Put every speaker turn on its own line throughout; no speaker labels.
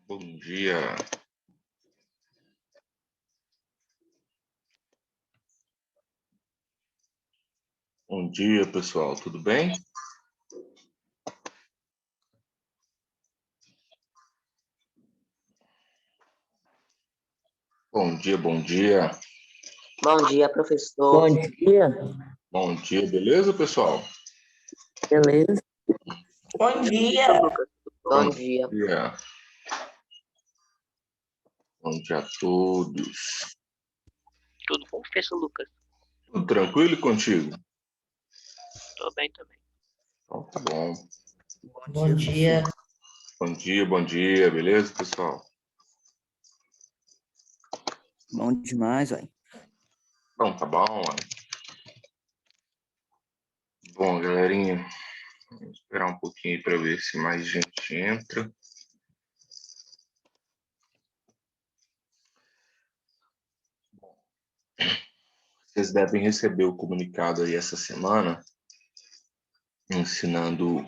Bom dia. Bom dia, pessoal. Tudo bem? Bom dia, bom dia.
Bom dia, professor.
Bom dia.
Bom dia, beleza, pessoal?
Beleza.
Bom dia. Bom dia.
Bom dia a todos.
Tudo bom, professor Lucas?
Tudo tranquilo contigo?
Tô bem também.
Então tá bom.
Bom dia.
Bom dia, beleza, pessoal?
Bom demais, velho.
Então tá bom, mano. Bom, galerinha, vamos esperar um pouquinho para ver se mais gente entra. Vocês devem receber o comunicado aí essa semana, ensinando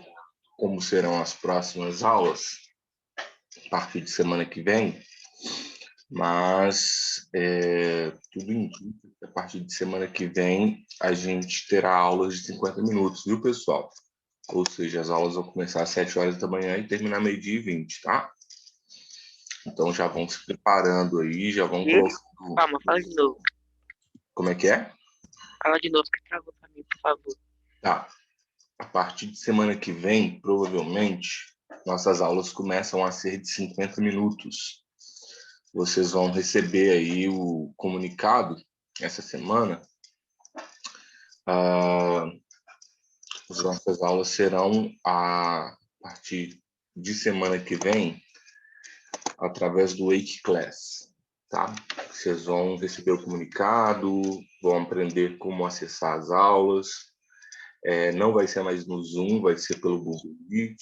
como serão as próximas aulas, a partir de semana que vem, mas tudo indica que a partir de semana que vem a gente terá aulas de 50 minutos, viu, pessoal? Ou seja, as aulas vão começar às 7 horas da manhã e terminar 12h20, tá? Então já vão se preparando aí, já vão colocando...
Calma, fala de novo.
Como é que é?
Fala de novo que travou pra mim, por favor.
Tá. A partir de semana que vem, provavelmente, nossas aulas começam a ser de 50 minutos. Vocês vão receber aí o comunicado essa semana. As nossas aulas serão a partir de semana que vem através do Wake Class, tá? Vocês vão receber o comunicado, vão aprender como acessar as aulas. Não vai ser mais no Zoom, vai ser pelo Google Meet.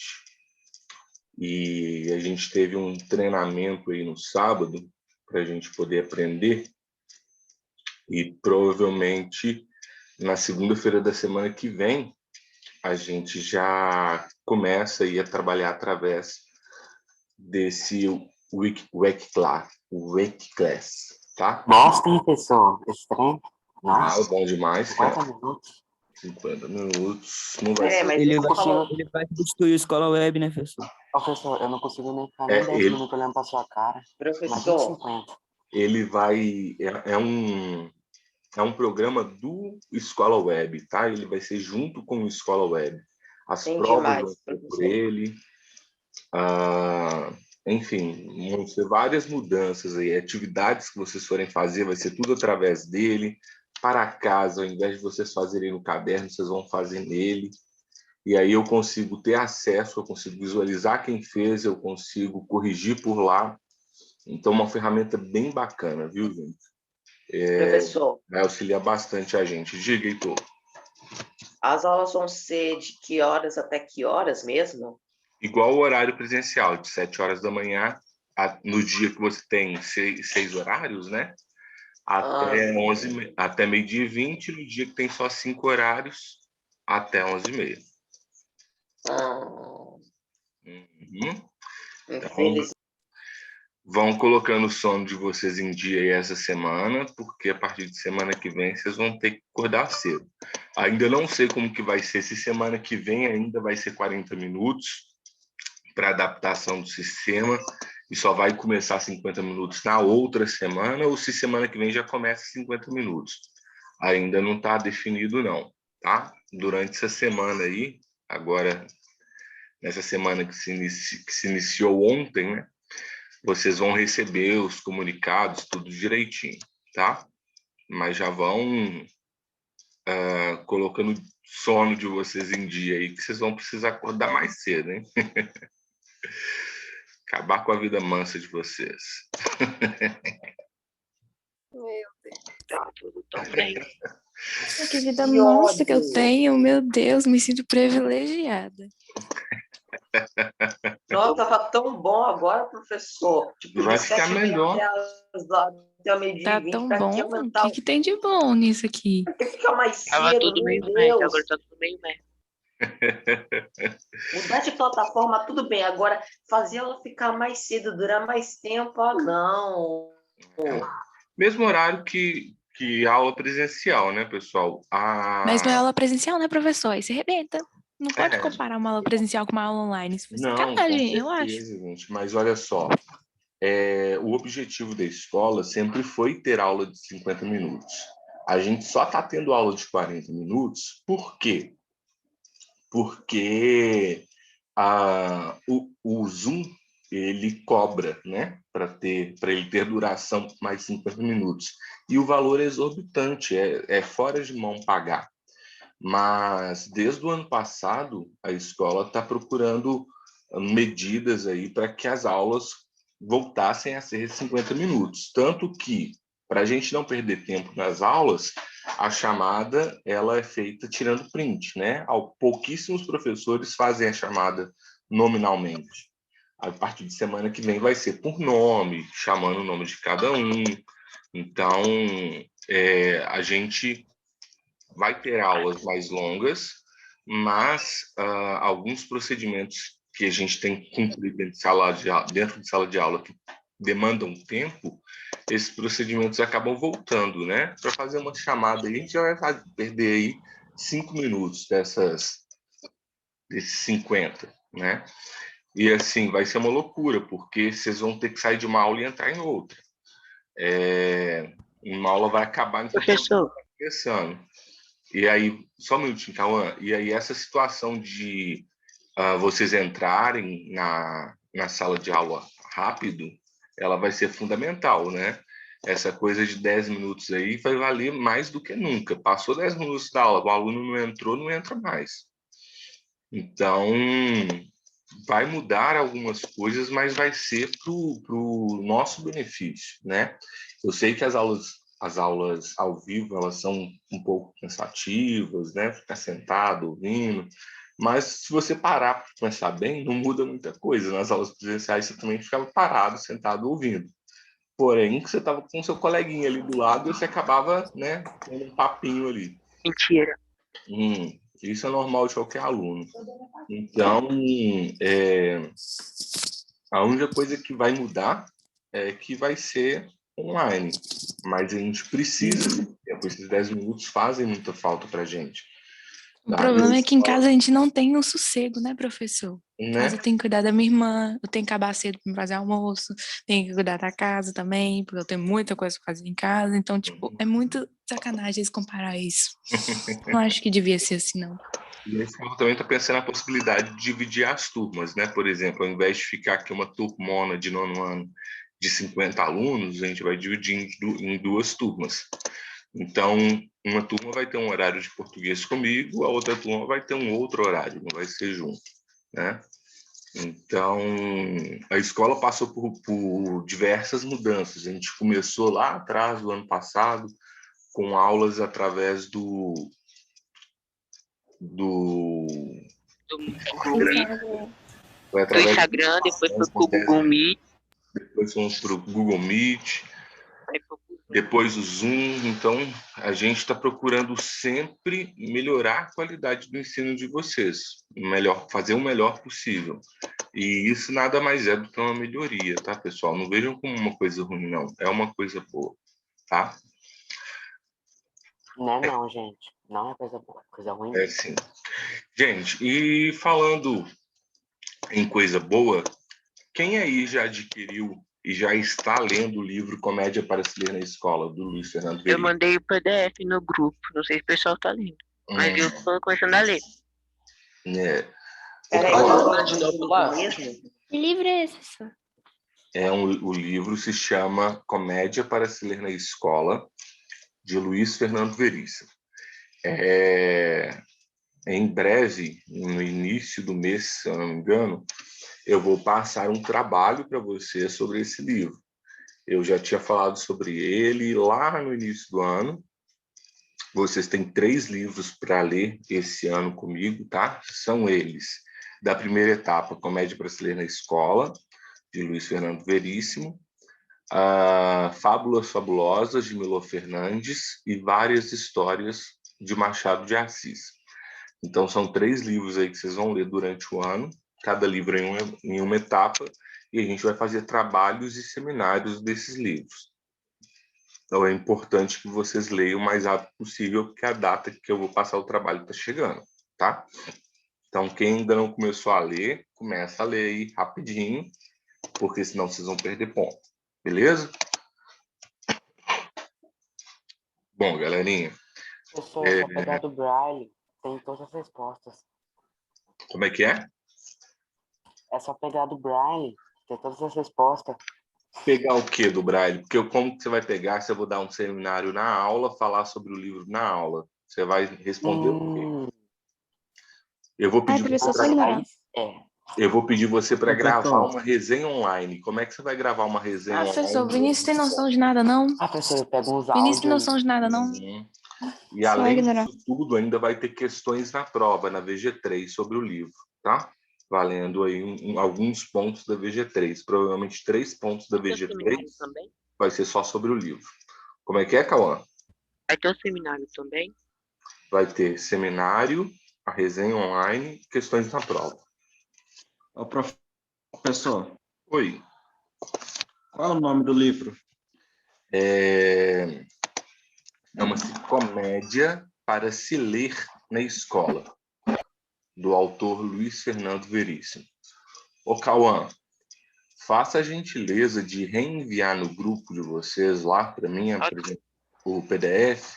E a gente teve um treinamento aí no sábado para a gente poder aprender. E provavelmente na segunda-feira da semana que vem a gente já começa aí a trabalhar através desse Wake Class, tá?
Nossa, professor. Esse trem. Nossa.
Bom demais,
50
cara.
minutos.
50 minutos. Não vai ser.
Mas
Ele
você
vai substituir a escola web, né, professor?
Professor, eu não consigo nem ficar nem 10 minutos olhando pra sua cara.
Professor,
50.
Ele vai... É um programa do Escola Web, tá? Ele vai ser junto com o Escola Web. As
entendi
provas
mais,
vão ser por
professor.
ele. Enfim, vão ser várias mudanças aí. Atividades que vocês forem fazer, vai ser tudo através dele. Para casa, ao invés de vocês fazerem no caderno, vocês vão fazer nele. E aí eu consigo ter acesso, eu consigo visualizar quem fez, eu consigo corrigir por lá. Então, uma ferramenta bem bacana, viu, gente?
Professor,
Vai auxiliar bastante a gente. Diga, Heitor.
as aulas vão ser de que horas até que horas mesmo?
Igual o horário presencial, de 7 horas da manhã, no dia que você tem 6 horários, né? Até meio-dia e 20, no dia que tem só 5 horários, até 11h30. Então, vão colocando o sono de vocês em dia aí essa semana, porque a partir de semana que vem vocês vão ter que acordar cedo. Ainda não sei como que vai ser, se semana que vem ainda vai ser 40 minutos para adaptação do sistema e só vai começar 50 minutos na outra semana, ou se semana que vem já começa 50 minutos. Ainda não está definido não, tá? Durante essa semana aí, agora, nessa semana que se iniciou ontem, né? Vocês vão receber os comunicados, tudo direitinho, tá? Mas já vão colocando o sono de vocês em dia aí, que vocês vão precisar acordar mais cedo, hein? Acabar com a vida mansa de vocês.
Meu Deus.
Tá tudo tão bem.
Que vida mansa que eu tenho, meu Deus, me sinto privilegiada.
Nossa, tava tão bom agora, professor. Tipo,
Vai
de
ficar
7h30
melhor.
até o meio-dia
Tá
e 20,
tão
pra que
bom?
aumentar?
O que tem de bom nisso aqui?
Tem que ficar mais
Tava
cedo,
tudo
meu
meio médio,
Deus.
agora tá tudo meio médio.
Mudar de plataforma, tudo bem. Agora, fazer ela ficar mais cedo, durar mais tempo, não.
Mesmo horário que aula presencial, né, pessoal?
Mas não é aula presencial, né, professor? Aí você arrebenta. Não pode
É,
comparar uma aula presencial com uma aula online. Isso foi
não, com
sacanagem, eu acho.
certeza, gente. Mas olha só, o objetivo da escola sempre foi ter aula de 50 minutos. A gente só está tendo aula de 40 minutos, por quê? Porque o Zoom ele cobra, né, para ele ter duração mais 50 minutos. E o valor é exorbitante, é fora de mão pagar. Mas desde o ano passado a escola está procurando medidas aí para que as aulas voltassem a ser 50 minutos, tanto que para a gente não perder tempo nas aulas, a chamada ela é feita tirando print, né? Pouquíssimos professores fazem a chamada nominalmente. A partir de semana que vem vai ser por nome, chamando o nome de cada um. Então, a gente vai ter aulas mais longas, mas alguns procedimentos que a gente tem que cumprir dentro de sala de aula que demandam tempo, esses procedimentos acabam voltando, né? Para fazer uma chamada aí, a gente já vai perder aí 5 minutos desses 50, né? E assim, vai ser uma loucura, porque vocês vão ter que sair de uma aula e entrar em outra. Uma aula vai acabar enquanto a outra
Professor,
está começando. E aí, só um minutinho, Cauã. E aí, essa situação de vocês entrarem na sala de aula rápido, ela vai ser fundamental, né? Essa coisa de 10 minutos aí vai valer mais do que nunca. Passou 10 minutos da aula, o aluno não entrou, não entra mais. Então, vai mudar algumas coisas, mas vai ser para o nosso benefício, né? Eu sei que as aulas ao vivo elas são um pouco cansativas, né? Ficar sentado ouvindo, mas se você parar para pensar bem, não muda muita coisa. Nas aulas presenciais você também ficava parado, sentado ouvindo. Porém, você estava com seu coleguinha ali do lado e você acabava, né, tendo um papinho ali.
mentira.
Isso é normal de qualquer aluno. Então, a única coisa que vai mudar é que vai ser online. Mas a gente precisa, esses 10 minutos fazem muita falta para a gente.
O
Tá?
problema é que em casa a gente não tem um sossego, né, professor? Em
Né?
casa eu tenho que cuidar da minha irmã, eu tenho que acabar cedo para fazer almoço, tenho que cuidar da casa também, porque eu tenho muita coisa para fazer em casa. Então, tipo, é muito sacanagem eles comparar isso. Não acho que devia ser assim, não.
E a escola também está pensando na possibilidade de dividir as turmas, né? Por exemplo, ao invés de ficar aqui uma turmona de nono ano de 50 alunos, a gente vai dividir em duas turmas. Então, uma turma vai ter um horário de português comigo, a outra turma vai ter um outro horário, não vai ser junto, né? Então, a escola passou por diversas mudanças. A gente começou lá atrás, do ano passado, com aulas através do
Do Meet,
foi
do
através
Instagram, depois foi pro Google Meet,
depois fomos para o Google Meet,
aí foi pro Zoom.
depois o Zoom. Então, a gente está procurando sempre melhorar a qualidade do ensino de vocês, fazer o melhor possível. E isso nada mais é do que uma melhoria, tá, pessoal? Não vejam como uma coisa ruim, não. É uma coisa boa, tá?
Não é não, gente. Não é coisa boa, coisa ruim.
É sim. Gente, e falando em coisa boa, quem aí já adquiriu e já está lendo o livro Comédia para se ler na escola, do Luiz Fernando
Eu
Veríssimo?
mandei o PDF no grupo, não sei se o pessoal tá lendo, mas eu tô começando a ler.
Peraí,
Ô, Cauã,
fala de novo mesmo.
Que livro é esse, senhor?
o livro se chama Comédia para se ler na escola, de Luiz Fernando Veríssimo. Em breve, no início do mês, se eu não me engano, eu vou passar um trabalho para você sobre esse livro. Eu já tinha falado sobre ele lá no início do ano. Vocês têm 3 livros para ler esse ano comigo, tá? São eles: da primeira etapa, Comédia para se ler na escola, de Luiz Fernando Veríssimo, Fábulas Fabulosas, de Milor Fernandes, e Várias Histórias, de Machado de Assis. Então, são 3 livros aí que vocês vão ler durante o ano, cada livro em uma etapa, e a gente vai fazer trabalhos e seminários desses livros. Então, é importante que vocês leiam o mais rápido possível, porque a data que eu vou passar o trabalho está chegando, tá? Então, quem ainda não começou a ler, começa a ler aí rapidinho, porque senão vocês vão perder ponto. Beleza? Bom, galerinha.
Professor, é só pegar do Braille, tem todas as respostas.
Como é que é?
É só pegar do Braille, tem todas as respostas.
Pegar o que do Braille? Porque como que você vai pegar se eu vou dar um seminário na aula, falar sobre o livro na aula? Você vai responder o quê? Eu vou pedir
professor,
você
só ignorar.
Eu vou pedir você para gravar uma resenha online. Como é que você vai gravar uma resenha online?
Professor, Vinícius tem noção de nada, não.
Professor, eu pego uns
Vinícius tem
áudios.
noção de nada, não.
E
Só
além
ignorar.
disso tudo, ainda vai ter questões na prova, na VG3, sobre o livro, tá? Valendo aí alguns pontos da VG3. Provavelmente 3 pontos da
Vai ter um
VG3
seminário também?
vai ser só sobre o livro. Como é, Cauã?
Vai ter um seminário também?
Vai ter seminário, a resenha online, questões na prova.
Ô, professor,
Oi.
qual é o nome do livro?
Chama-se Comédia para se ler na escola, do autor Luiz Fernando Veríssimo. Ô, Cauã, faça a gentileza de reenviar no grupo de vocês lá para mim o PDF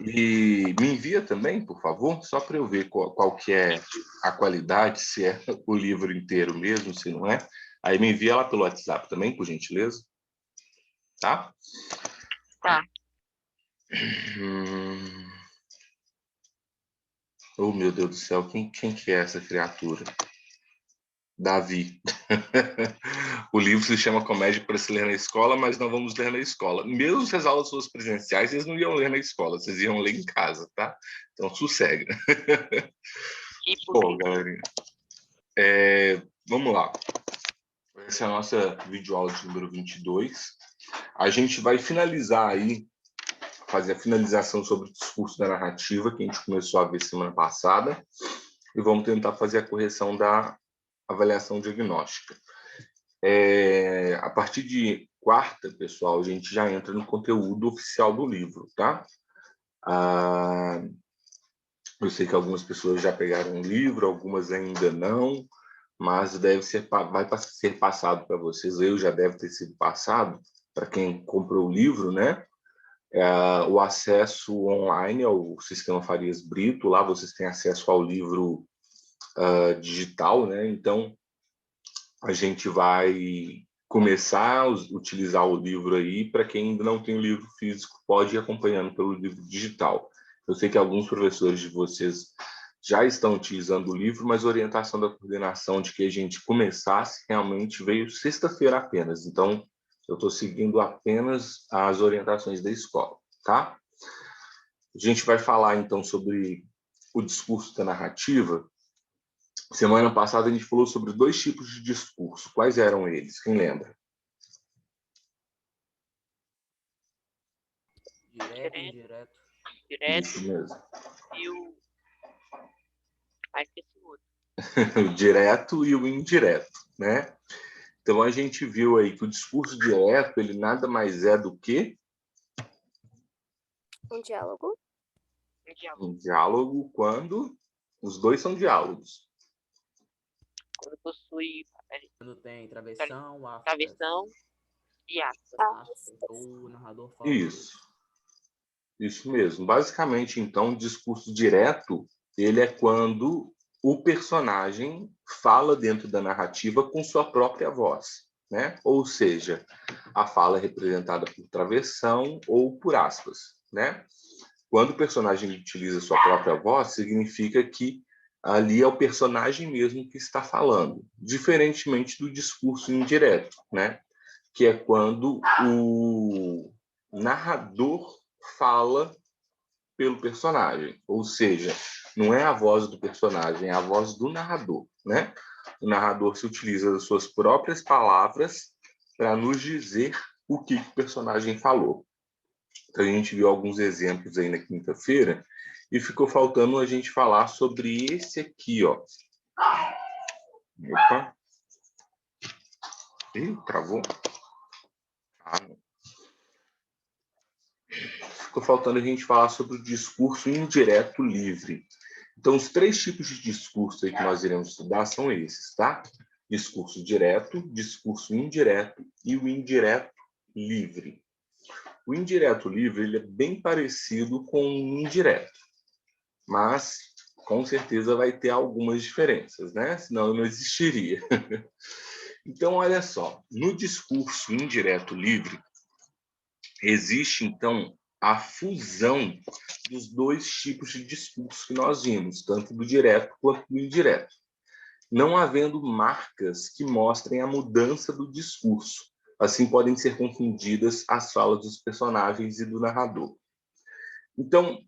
e me envia também, por favor, só para eu ver qual que é a qualidade, se é o livro inteiro mesmo, se não é. Aí me envia lá pelo WhatsApp também, por gentileza. Tá?
Tá.
Oh, meu Deus do céu, quem que é essa criatura? Davi. O livro se chama Comédia para se ler na escola, mas não vamos ler na escola. Mesmo se as aulas fossem presenciais, vocês não iam ler na escola, vocês iam ler em casa, tá? Então, sossega. Bom, galerinha, vamos lá. Essa é a nossa videoaula de número 22. A gente vai finalizar aí, fazer a finalização sobre o discurso da narrativa, que a gente começou a ver semana passada, e vamos tentar fazer a correção da avaliação diagnóstica. A partir de quarta, pessoal, a gente já entra no conteúdo oficial do livro, tá? Eu sei que algumas pessoas já pegaram o livro, algumas ainda não, mas vai ser passado para vocês, eu já deve ter sido passado, para quem comprou o livro, né? O acesso online ao Sistema Farias Brito, lá vocês têm acesso ao livro digital, né? Então, a gente vai começar a utilizar o livro aí, para quem ainda não tem o livro físico, pode ir acompanhando pelo livro digital. Eu sei que alguns professores de vocês já estão utilizando o livro, mas a orientação da coordenação de que a gente começasse realmente veio sexta-feira apenas. Então, eu estou seguindo apenas as orientações da escola, tá? A gente vai falar, então, sobre o discurso da narrativa. Semana passada, a gente falou sobre 2 tipos de discurso. Quais eram eles? Quem lembra?
Direto e indireto.
Isso mesmo.
E o... Aí esqueci o outro.
O direto e o indireto, né? Então, a gente viu aí que o discurso direto, ele nada mais é do que
um diálogo.
um diálogo quando os dois são diálogos.
Quando possui...
Quando tem travessão,
Travessão e aspas.
O narrador fala.
Isso mesmo. Basicamente, então, o discurso direto, ele é quando o personagem fala dentro da narrativa com sua própria voz, né? Ou seja, a fala é representada por travessão ou por aspas, né? Quando o personagem utiliza sua própria voz, significa que ali é o personagem mesmo que está falando, diferentemente do discurso indireto, né? Que é quando o narrador fala pelo personagem, ou seja, não é a voz do personagem, é a voz do narrador, né? O narrador se utiliza das suas próprias palavras para nos dizer o que o personagem falou. Então, a gente viu alguns exemplos aí na quinta-feira E ficou faltando a gente falar sobre esse aqui, ó. Opa. Ih, travou. Ah, não. Ficou faltando a gente falar sobre o discurso indireto livre. Então, os 3 tipos de discurso aí que nós iremos estudar são esses, tá? Discurso direto, discurso indireto e o indireto livre. O indireto livre ele é bem parecido com o indireto, mas com certeza vai ter algumas diferenças, né? Senão não existiria. Então, olha só, no discurso indireto livre, existe, então, a fusão dos 2 tipos de discurso que nós vimos, tanto do direto quanto do indireto, não havendo marcas que mostrem a mudança do discurso. Assim, podem ser confundidas as falas dos personagens e do narrador. Então,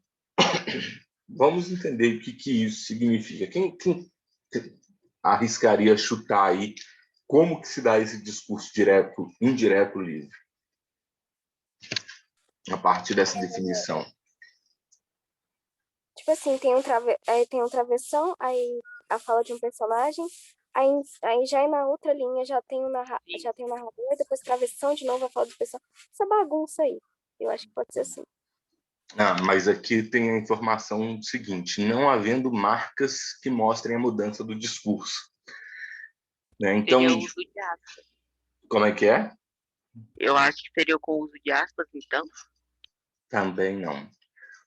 vamos entender o que isso significa. Quem arriscaria chutar aí como que se dá esse discurso direto, indireto livre? A partir dessa definição.
Tipo assim, aí tem um travessão, aí a fala de um personagem, aí já na outra linha já tem o narrador, depois travessão de novo a fala do personagem. Essa bagunça aí. Eu acho que pode ser assim.
Mas aqui tem a informação seguinte: não havendo marcas que mostrem a mudança do discurso. Né? Então,
Seria o uso de aspas.
como é que é?
Eu acho que seria com o uso de aspas, então.
Também não.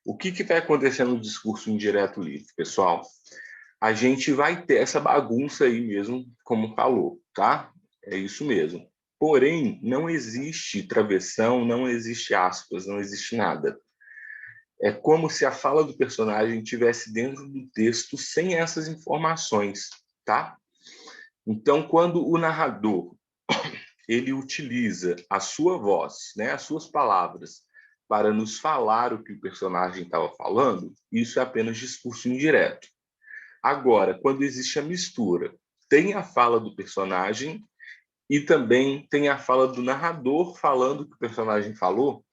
O que vai acontecer no discurso indireto livre, pessoal? A gente vai ter essa bagunça aí mesmo, como falou, tá? É isso mesmo. Porém, não existe travessão, não existe aspas, não existe nada. É como se a fala do personagem estivesse dentro do texto sem essas informações, tá? Então, quando o narrador ele utiliza a sua voz, né, as suas palavras, para nos falar o que o personagem estava falando, isso é apenas discurso indireto. Agora, quando existe a mistura, tem a fala do personagem e também tem a fala do narrador falando o que o personagem falou,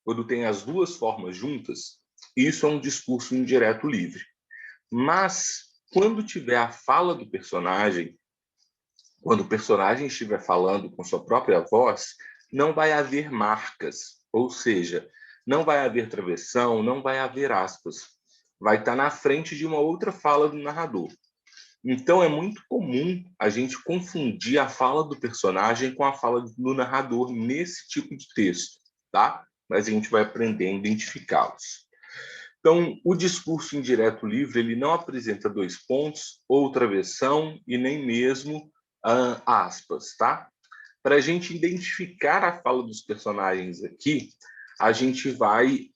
quando tem as 2 formas juntas, isso é um discurso indireto livre. Mas, quando tiver a fala do personagem, quando o personagem estiver falando com sua própria voz, não vai haver marcas, ou seja, não vai haver travessão, não vai haver aspas. Vai estar na frente de uma outra fala do narrador. Então, é muito comum a gente confundir a fala do personagem com a fala do narrador nesse tipo de texto, tá? Mas a gente vai aprender a identificá-los. Então, o discurso indireto livre ele não apresenta 2 pontos, ou travessão, e nem mesmo aspas, tá? Para a gente identificar a fala dos personagens aqui, a gente vai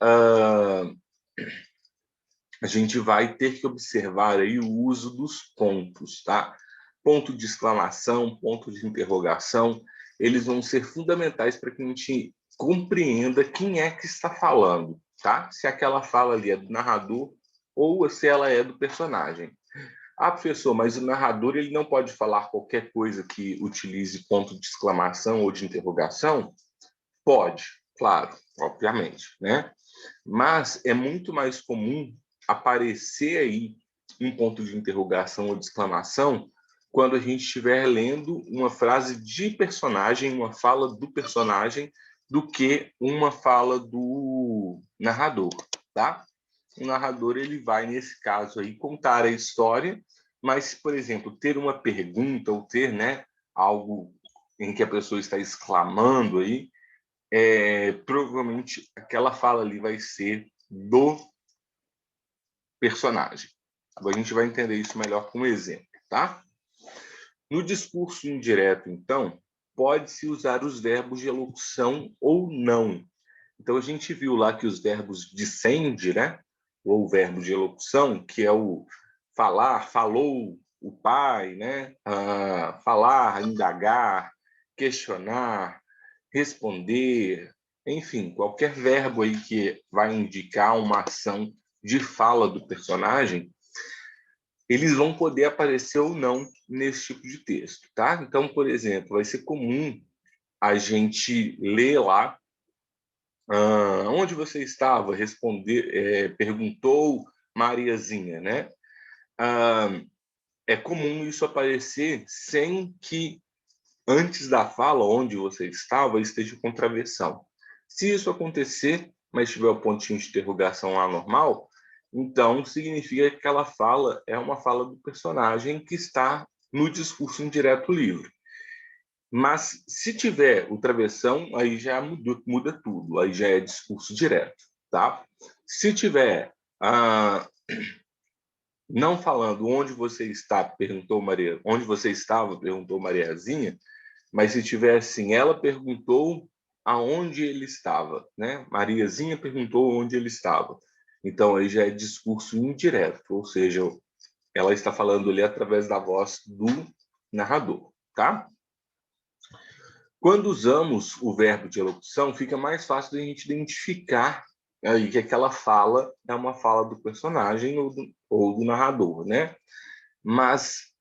ter que observar aí o uso dos pontos, tá? Ponto de exclamação, ponto de interrogação, eles vão ser fundamentais para que a gente compreenda quem é que está falando, tá? Se aquela fala ali é do narrador ou se ela é do personagem. Ah, professor, mas o narrador ele não pode falar qualquer coisa que utilize ponto de exclamação ou de interrogação? Pode, claro, obviamente, né? Mas é muito mais comum aparecer aí um ponto de interrogação ou de exclamação quando a gente estiver lendo uma frase de personagem, uma fala do personagem, do que uma fala do narrador, tá? O narrador ele vai, nesse caso aí, contar a história, mas, por exemplo, ter uma pergunta ou ter, né, algo em que a pessoa está exclamando aí, provavelmente aquela fala ali vai ser do personagem. Agora a gente vai entender isso melhor com um exemplo, tá? No discurso indireto, então, pode-se usar os verbos de elocução ou não. Então, a gente viu lá que os verbos descende, né? Ou o verbo de elocução, que é o falar, falou o pai, né? Falar, indagar, questionar, responder, enfim, qualquer verbo aí que vai indicar uma ação de fala do personagem, eles vão poder aparecer ou não nesse tipo de texto, tá? Então, por exemplo, vai ser comum a gente ler lá onde você estava, perguntou Mariazinha, né? É comum isso aparecer sem que antes da fala, onde você estava, esteja com travessão. Se isso acontecer, mas tiver o pontinho de interrogação lá normal, então significa que aquela fala é uma fala do personagem que está no discurso indireto livre. Mas se tiver o travessão, aí já muda tudo, aí já é discurso direto, tá? Se tiver não falando onde você está, perguntou Maria, onde você estava, perguntou Mariazinha, mas se tiver assim, ela perguntou aonde ele estava, né? Mariazinha perguntou onde ele estava. Então aí já é discurso indireto, ou seja, ela está falando ali através da voz do narrador, tá? Quando usamos o verbo de elocução, fica mais fácil de a gente identificar aí que aquela fala é uma fala do personagem ou do narrador, né? Mas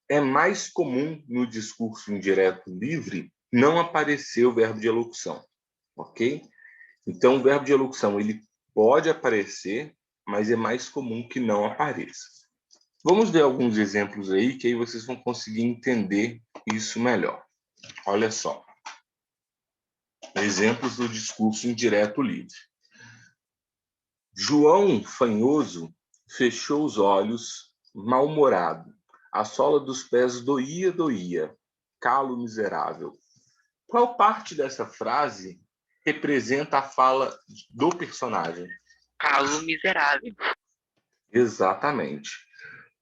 é mais comum no discurso indireto livre não aparecer o verbo de elocução, ok? Então, o verbo de elocução ele pode aparecer, mas é mais comum que não apareça. Vamos ver alguns exemplos aí, que aí vocês vão conseguir entender isso melhor. Olha só. Exemplos do discurso indireto livre. João Fanhoso fechou os olhos, mal-humorado. A sola dos pés doía. Calo miserável. Qual parte dessa frase representa a fala do personagem?
Calo miserável.
Exatamente.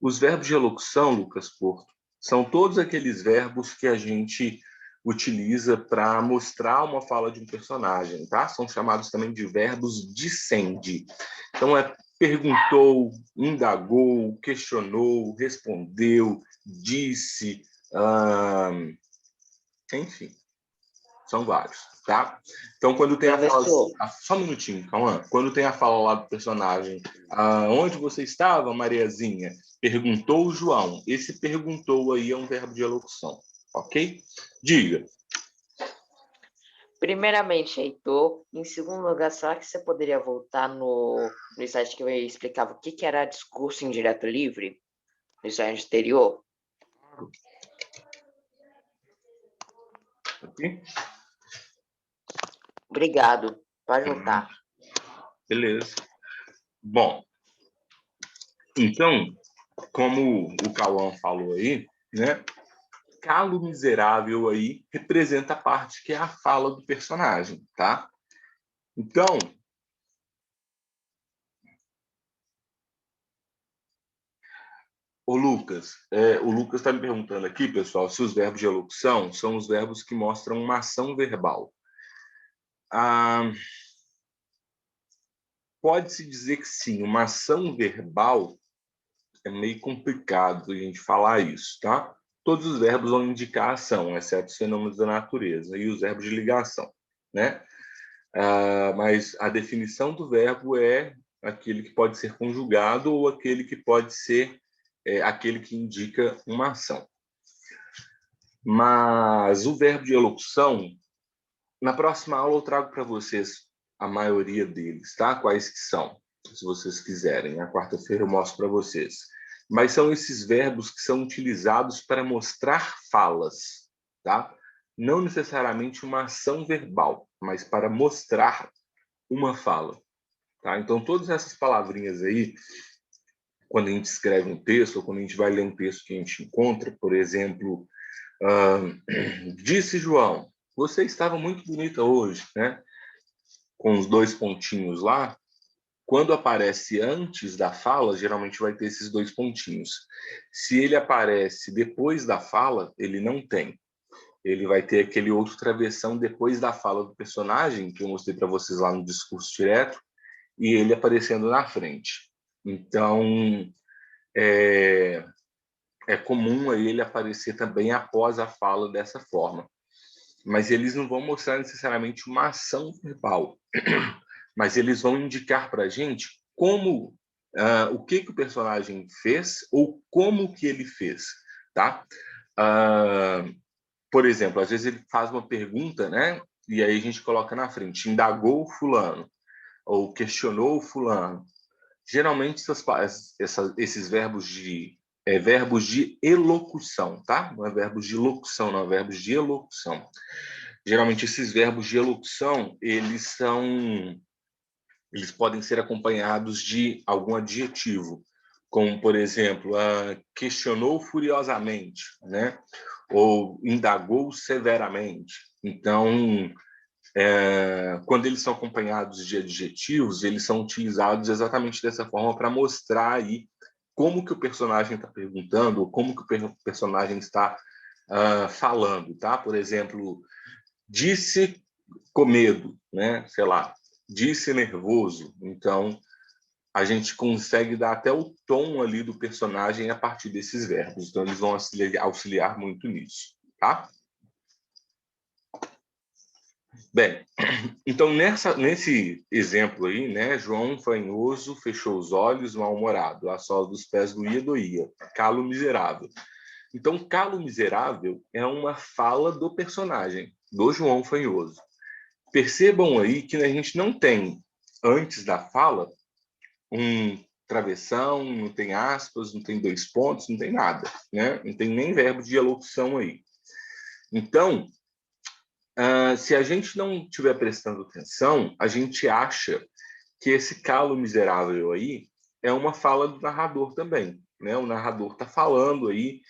Os verbos de elocução, Lucas Porto, são todos aqueles verbos que a gente utiliza para mostrar uma fala de um personagem, tá? São chamados também de verbos dicende. Então, perguntou, indagou, questionou, respondeu, disse, enfim, são vários, tá? Então, quando tem a fala... Só um minutinho, calma. Quando tem a fala lá do personagem, onde você estava, Mariazinha? Perguntou o João. Esse perguntou aí é um verbo de elocução, ok? Diga.
Primeiramente, Heitor. Em segundo lugar, será que você poderia voltar no site que eu explicava o que era discurso indireto livre? No site anterior?
Ok?
Obrigado. Pode voltar.
Beleza. Bom, então, como o Cauã falou aí, né? Calo miserável aí representa a parte que é a fala do personagem, tá? Então, o Lucas está me perguntando aqui, pessoal, se os verbos de elocução são os verbos que mostram uma ação verbal. Pode-se dizer que sim, uma ação verbal é meio complicado a gente falar isso, tá? Todos os verbos vão indicar ação, exceto os fenômenos da natureza e os verbos de ligação, né? Mas a definição do verbo é aquele que pode ser conjugado ou aquele que pode ser aquele que indica uma ação. Mas o verbo de elocução, na próxima aula eu trago para vocês a maioria deles, tá? Quais que são, se vocês quiserem. Na quarta-feira eu mostro para vocês. Mas são esses verbos que são utilizados para mostrar falas, tá? Não necessariamente uma ação verbal, mas para mostrar uma fala, tá? Então, todas essas palavrinhas aí, quando a gente escreve um texto, ou quando a gente vai ler um texto que a gente encontra, por exemplo, disse João, você estava muito bonita hoje, né? Com os dois pontinhos lá. Quando aparece antes da fala, geralmente vai ter esses dois pontinhos. Se ele aparece depois da fala, ele não tem. Ele vai ter aquele outro travessão depois da fala do personagem, que eu mostrei para vocês lá no discurso direto, e ele aparecendo na frente. Então, é comum ele aparecer também após a fala dessa forma. Mas eles não vão mostrar necessariamente uma ação verbal, mas eles vão indicar para a gente como, o que o personagem fez ou como que ele fez, tá? Por exemplo, às vezes ele faz uma pergunta, né? E aí a gente coloca na frente, indagou fulano, ou questionou fulano. Geralmente, esses verbos verbos de elocução, tá? Não é verbos de locução, não, é verbos de elocução. Geralmente, esses verbos de elocução, eles podem ser acompanhados de algum adjetivo, como, por exemplo, questionou furiosamente, né? Ou indagou severamente. Então, quando eles são acompanhados de adjetivos, eles são utilizados exatamente dessa forma para mostrar aí como que o personagem está perguntando, ou como que o personagem está falando, tá? Por exemplo, disse com medo, né? Sei lá, disse nervoso. Então, a gente consegue dar até o tom ali do personagem a partir desses verbos. Então, eles vão auxiliar muito nisso, tá? Bem, então, nesse exemplo aí, né, João fanhoso fechou os olhos, mal-humorado, a sola dos pés doía, calo miserável. Então, calo miserável é uma fala do personagem, do João fanhoso. Percebam aí que a gente não tem, antes da fala, um travessão, não tem aspas, não tem dois pontos, não tem nada, né? Não tem nem verbo de elocução aí. Então, se a gente não estiver prestando atenção, a gente acha que esse calo miserável aí é uma fala do narrador também, né? O narrador está falando aí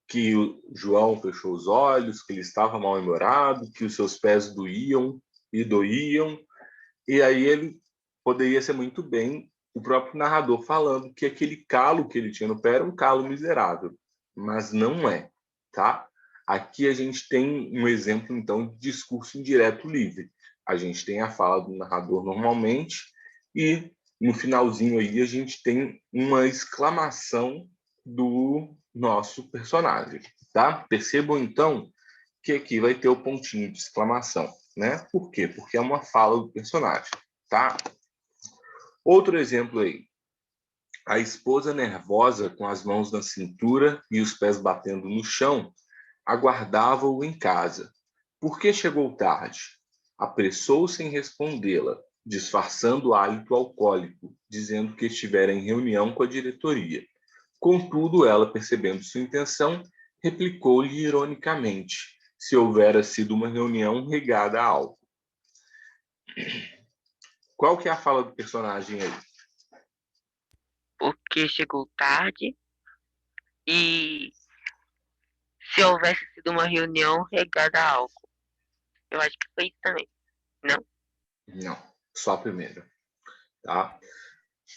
que o João fechou os olhos, que ele estava mal-humorado, que os seus pés doíam, e aí ele poderia ser muito bem o próprio narrador falando que aquele calo que ele tinha no pé era um calo miserável, mas não é, tá? Aqui a gente tem um exemplo, então, de discurso indireto livre. A gente tem a fala do narrador normalmente e no finalzinho aí a gente tem uma exclamação do nosso personagem, tá? Percebam, então, que aqui vai ter o pontinho de exclamação, né? Por quê? Porque é uma fala do personagem, tá? Outro exemplo aí. A esposa nervosa, com as mãos na cintura e os pés batendo no chão, aguardava-o em casa. Por que chegou tarde? Apressou-se em respondê-la, disfarçando o hálito alcoólico, dizendo que estivera em reunião com a diretoria. Contudo, ela, percebendo sua intenção, replicou-lhe ironicamente, se houvera sido uma reunião regada a álcool. Qual que é a fala do personagem aí?
Porque chegou tarde e se houvesse sido uma reunião regada a álcool. Eu acho que foi isso também. Não?
Não, só a primeira. Tá?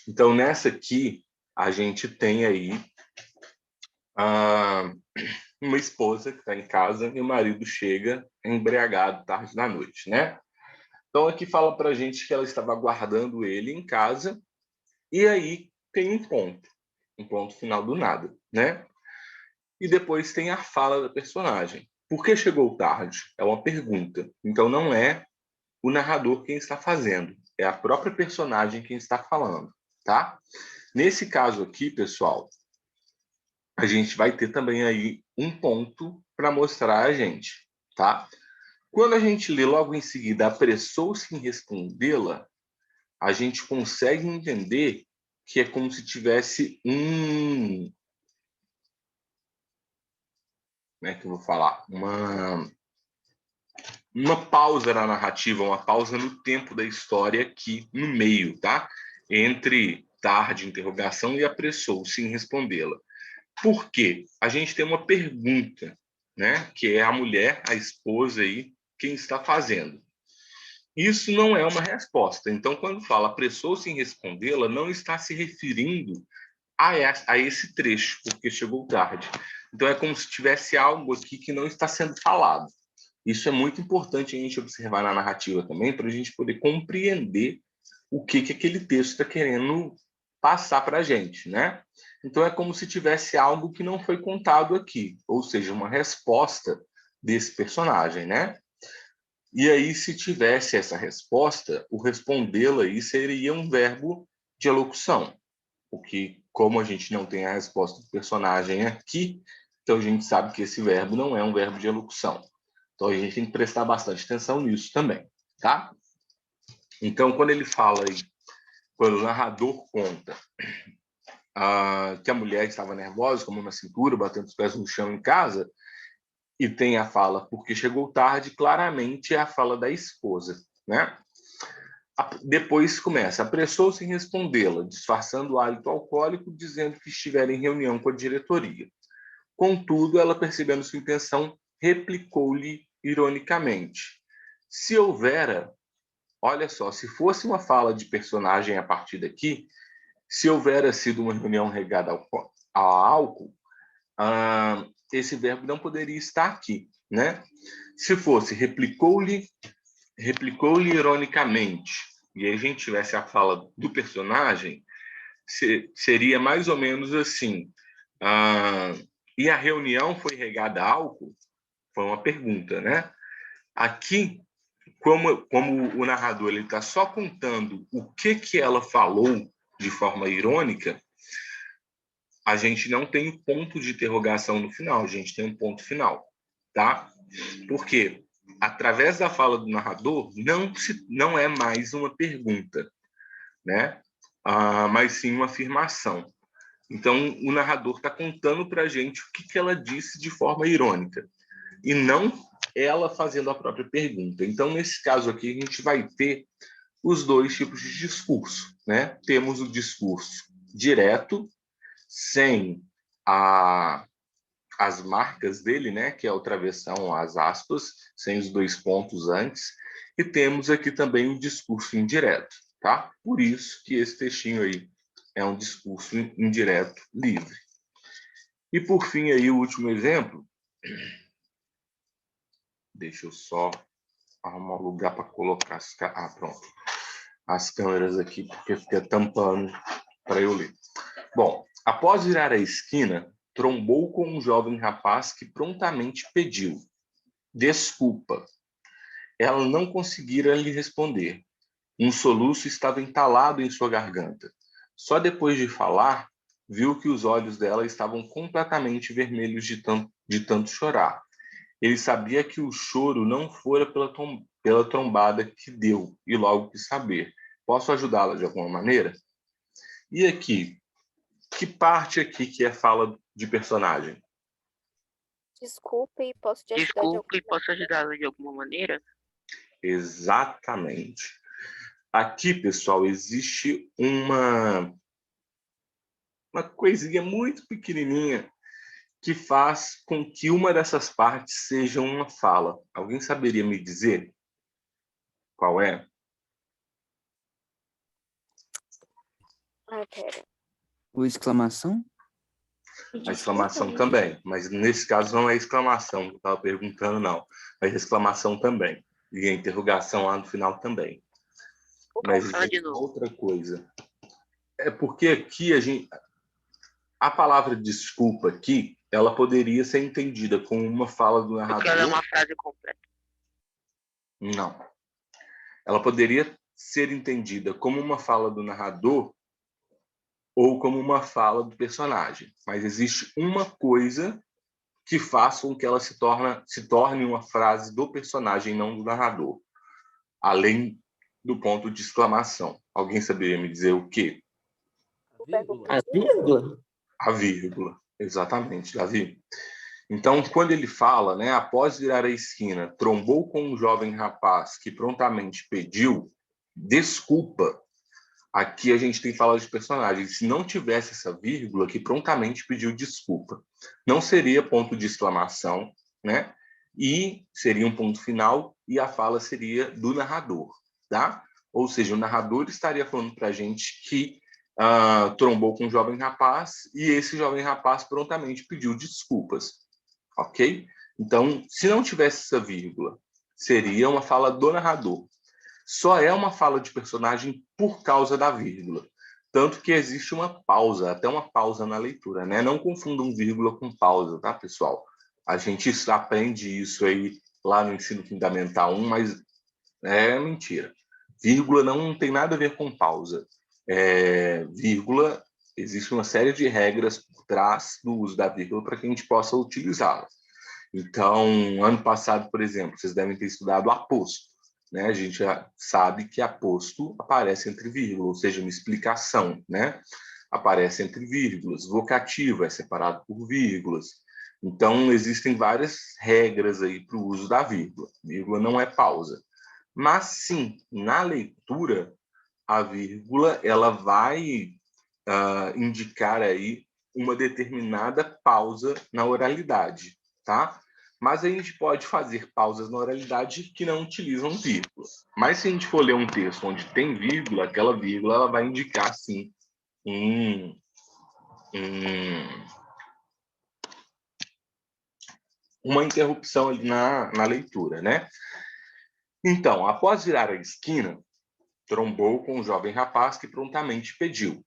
Então, nessa aqui, a gente tem aí uma esposa que está em casa e o marido chega embriagado tarde da noite, né? Então, aqui fala para a gente que ela estava aguardando ele em casa e aí tem um ponto final do nada, né? E depois tem a fala da personagem. Por que chegou tarde? É uma pergunta. Então, não é o narrador quem está fazendo, é a própria personagem quem está falando, tá? Nesse caso aqui, pessoal, a gente vai ter também aí um ponto para mostrar a gente, tá? Quando a gente lê logo em seguida, apressou-se em respondê-la, a gente consegue entender que é como se tivesse como é que eu vou falar? Uma pausa na narrativa, uma pausa no tempo da história aqui no meio, tá? Entre tarde, interrogação, e apressou-se em respondê-la. Por quê? A gente tem uma pergunta, né? Que é a mulher, a esposa aí, quem está fazendo. Isso não é uma resposta. Então, quando fala apressou-se em respondê-la, não está se referindo a esse trecho, porque chegou tarde. Então, é como se tivesse algo aqui que não está sendo falado. Isso é muito importante a gente observar na narrativa também, para a gente poder compreender o que aquele texto está querendo passar para a gente, né? Então, é como se tivesse algo que não foi contado aqui, ou seja, uma resposta desse personagem, né? E aí, se tivesse essa resposta, o respondê-la aí seria um verbo de elocução, o que, como a gente não tem a resposta do personagem aqui, então a gente sabe que esse verbo não é um verbo de elocução. Então, a gente tem que prestar bastante atenção nisso também, tá? Então, quando quando o narrador conta que a mulher estava nervosa, com a mão na cintura, batendo os pés no chão em casa, e tem a fala porque chegou tarde, claramente é a fala da esposa, né? Depois começa, apressou-se em respondê-la, disfarçando o hálito alcoólico, dizendo que estivera em reunião com a diretoria. Contudo, ela, percebendo sua intenção, replicou-lhe ironicamente: se houvera, olha só, se fosse uma fala de personagem a partir daqui, se houvera sido uma reunião regada ao álcool, esse verbo não poderia estar aqui, né? Se fosse replicou-lhe ironicamente, e aí a gente tivesse a fala do personagem, seria mais ou menos assim: e a reunião foi regada a álcool? Foi uma pergunta, né? Aqui, como o narrador está só contando o que ela falou de forma irônica, a gente não tem um ponto de interrogação no final, a gente tem um ponto final, tá? Por quê? Através da fala do narrador, não é mais uma pergunta, né? Mas sim uma afirmação. Então, o narrador está contando para a gente o que ela disse de forma irônica, e não ela fazendo a própria pergunta. Então, nesse caso aqui, a gente vai ter os dois tipos de discurso, né? Temos o discurso direto, sem as marcas dele, né? Que é o travessão, as aspas, sem os dois pontos antes. E temos aqui também o discurso indireto, tá? Por isso que esse textinho aí é um discurso indireto livre. E, por fim, aí, o último exemplo. Deixa eu só arrumar um lugar para colocar pronto. As câmeras aqui, porque fica tampando para eu ler. Bom, após virar a esquina, trombou com um jovem rapaz que prontamente pediu desculpa. Ela não conseguira lhe responder. Um soluço estava entalado em sua garganta. Só depois de falar, viu que os olhos dela estavam completamente vermelhos de tanto chorar. Ele sabia que o choro não fora pela trombada que deu, e logo quis saber: posso ajudá-la de alguma maneira? E aqui, que parte aqui que é fala de personagem?
Desculpe, posso te ajudar de
Desculpe,
alguma
posso ajudá-la de alguma maneira?
Exatamente. Aqui, pessoal, existe uma coisinha muito pequenininha que faz com que uma dessas partes seja uma fala. Alguém saberia me dizer qual é?
pera.
O exclamação?
A exclamação também, mas nesse caso não é exclamação que eu estava perguntando, não. Mas exclamação também. E a interrogação lá no final também. Mas
Fala de
existe
novo.
outra coisa. É porque aqui a palavra desculpa aqui, ela poderia ser entendida como uma fala do narrador.
Porque ela é uma frase completa.
Não. Ela poderia ser entendida como uma fala do narrador ou como uma fala do personagem. Mas existe uma coisa que faz com que ela se torne uma frase do personagem, não do narrador. Além do ponto de exclamação. Alguém saberia me dizer o quê?
A vírgula?
A vírgula. Exatamente, Davi. Então, quando ele fala, né, após virar a esquina, trombou com um jovem rapaz que prontamente pediu desculpa. Aqui a gente tem falado de personagem. Se não tivesse essa vírgula, que prontamente pediu desculpa, não seria ponto de exclamação, né? E seria um ponto final e a fala seria do narrador, tá? Ou seja, o narrador estaria falando para a gente que trombou com um jovem rapaz e esse jovem rapaz prontamente pediu desculpas, ok? Então, se não tivesse essa vírgula, seria uma fala do narrador. Só é uma fala de personagem por causa da vírgula. Tanto que existe uma pausa, até uma pausa na leitura, né? Não confundam vírgula com pausa, tá, pessoal? A gente aprende isso aí lá no ensino fundamental 1, mas é mentira. Vírgula não tem nada a ver com pausa. Vírgula, existe uma série de regras por trás do uso da vírgula para que a gente possa utilizá-la. Então, ano passado, por exemplo, vocês devem ter estudado aposto. né? A gente já sabe que aposto aparece entre vírgulas, ou seja, uma explicação, né? Aparece entre vírgulas. Vocativo é separado por vírgulas. Então, existem várias regras aí para o uso da vírgula. Vírgula não é pausa. Mas, sim, na leitura, a vírgula ela vai indicar aí uma determinada pausa na oralidade, tá? Mas a gente pode fazer pausas na oralidade que não utilizam vírgula. Mas se a gente for ler um texto onde tem vírgula, aquela vírgula ela vai indicar, sim, uma interrupção ali na leitura, né? Então, após virar a esquina, trombou com um jovem rapaz que prontamente pediu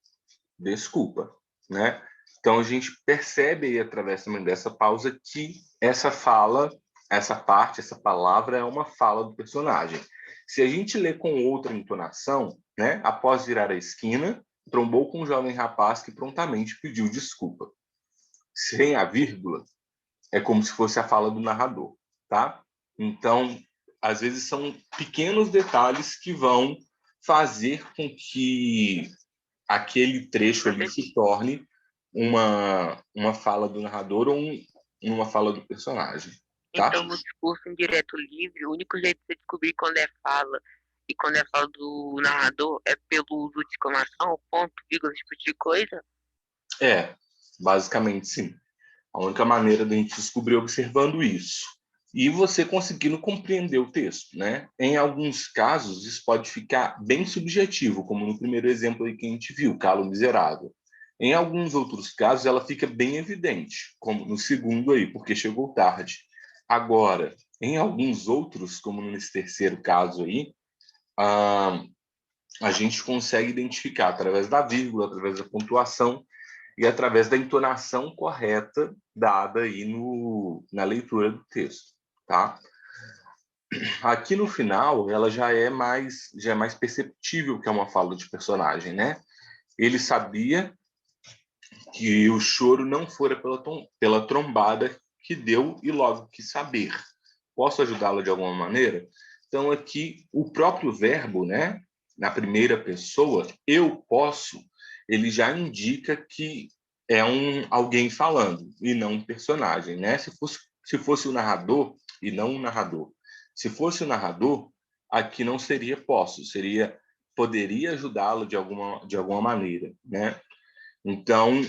desculpa, né? Então, a gente percebe aí, através também dessa pausa, que essa fala, essa parte, essa palavra é uma fala do personagem. Se a gente lê com outra entonação, né? Após virar a esquina, trombou com um jovem rapaz que prontamente pediu desculpa. Sem a vírgula, é como se fosse a fala do narrador, tá? Então, às vezes são pequenos detalhes que vão fazer com que aquele trecho ali se torne uma fala do narrador ou uma fala do personagem, tá?
Então, no discurso indireto livre, o único jeito de você descobrir quando é fala e quando é fala do narrador é pelo uso de exclamação, ponto, vírgula, esse tipo de coisa?
Basicamente sim. A única maneira de a gente descobrir é observando isso. E você conseguindo compreender o texto, né? Em alguns casos, isso pode ficar bem subjetivo, como no primeiro exemplo aí que a gente viu, Calo Miserável. Em alguns outros casos, ela fica bem evidente, como no segundo aí, porque chegou tarde. Agora, em alguns outros, como nesse terceiro caso aí, a gente consegue identificar através da vírgula, através da pontuação e através da entonação correta dada aí na leitura do texto, tá? Aqui no final, ela já é mais perceptível que é uma fala de personagem, né? Ele sabia que o choro não fora pela trombada que deu e logo quis saber. Posso ajudá-lo de alguma maneira? Então, aqui, o próprio verbo, né? Na primeira pessoa, eu posso, ele já indica que é alguém falando e não um personagem, né? Se fosse o narrador e não o narrador. Se fosse o narrador, aqui não seria posso, seria poderia ajudá-lo de alguma maneira, né? Então,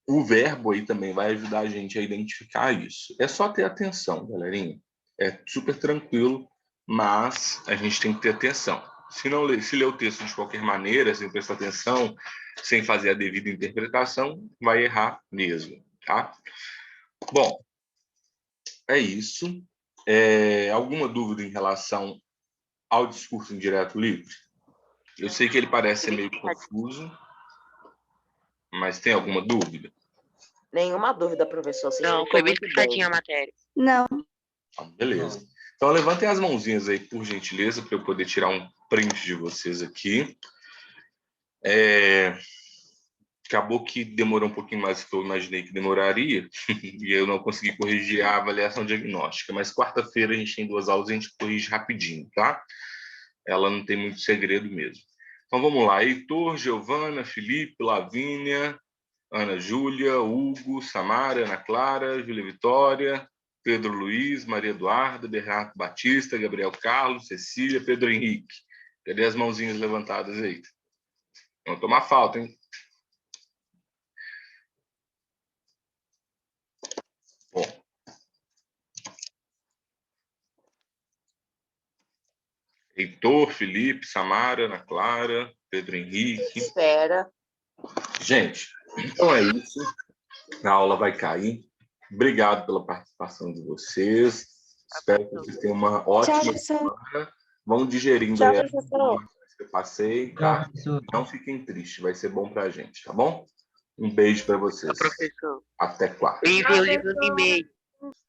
o verbo aí também vai ajudar a gente a identificar isso. É só ter atenção, galerinha. É super tranquilo, mas a gente tem que ter atenção. Se ler o texto de qualquer maneira, sem prestar atenção, sem fazer a devida interpretação, vai errar mesmo, tá? Bom, é isso. Alguma dúvida em relação ao discurso indireto livre? Eu sei que ele parece ser meio confuso, mas tem alguma dúvida?
Nenhuma dúvida, professor. Você
Não,
explicou
foi bem
muito bem.
explicadinha a matéria.
Não.
Beleza. Então, levantem as mãozinhas aí, por gentileza, para eu poder tirar um print de vocês aqui. Acabou que demorou um pouquinho mais do que eu imaginei que demoraria, e eu não consegui corrigir a avaliação diagnóstica, mas quarta-feira a gente tem 2 aulas e a gente corrige rapidinho, tá? Ela não tem muito segredo mesmo. Então, vamos lá. Heitor, Giovana, Felipe, Lavínia, Ana Júlia, Hugo, Samara, Ana Clara, Júlia Vitória, Pedro Luiz, Maria Eduarda, Bernardo Batista, Gabriel Carlos, Cecília, Pedro Henrique. Cadê as mãozinhas levantadas aí? Vão tomar falta, hein? Bom. Heitor, Felipe, Samara, Ana Clara, Pedro Henrique.
Espera.
Gente, então é isso. A aula vai cair. Obrigado pela participação de vocês. Espero que vocês tenham uma ótima semana. Vão digerindo aí as informações que eu passei, tá? Não fiquem tristes, vai ser bom pra gente, tá bom? Um beijo para vocês.
Professor.
Até quarta.
Envie o livro no e-mail.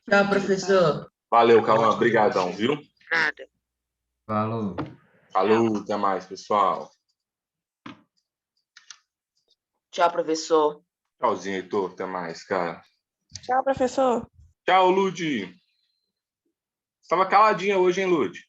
Tchau, professor.
Valeu, Cauã. Obrigadão, viu?
Nada.
Falou.
Falou, até mais, pessoal.
Tchau, professor.
Tchauzinho, Heitor. Até mais, cara.
Tchau, professor.
Tchau, Lud. Estava caladinha hoje, hein, Lud?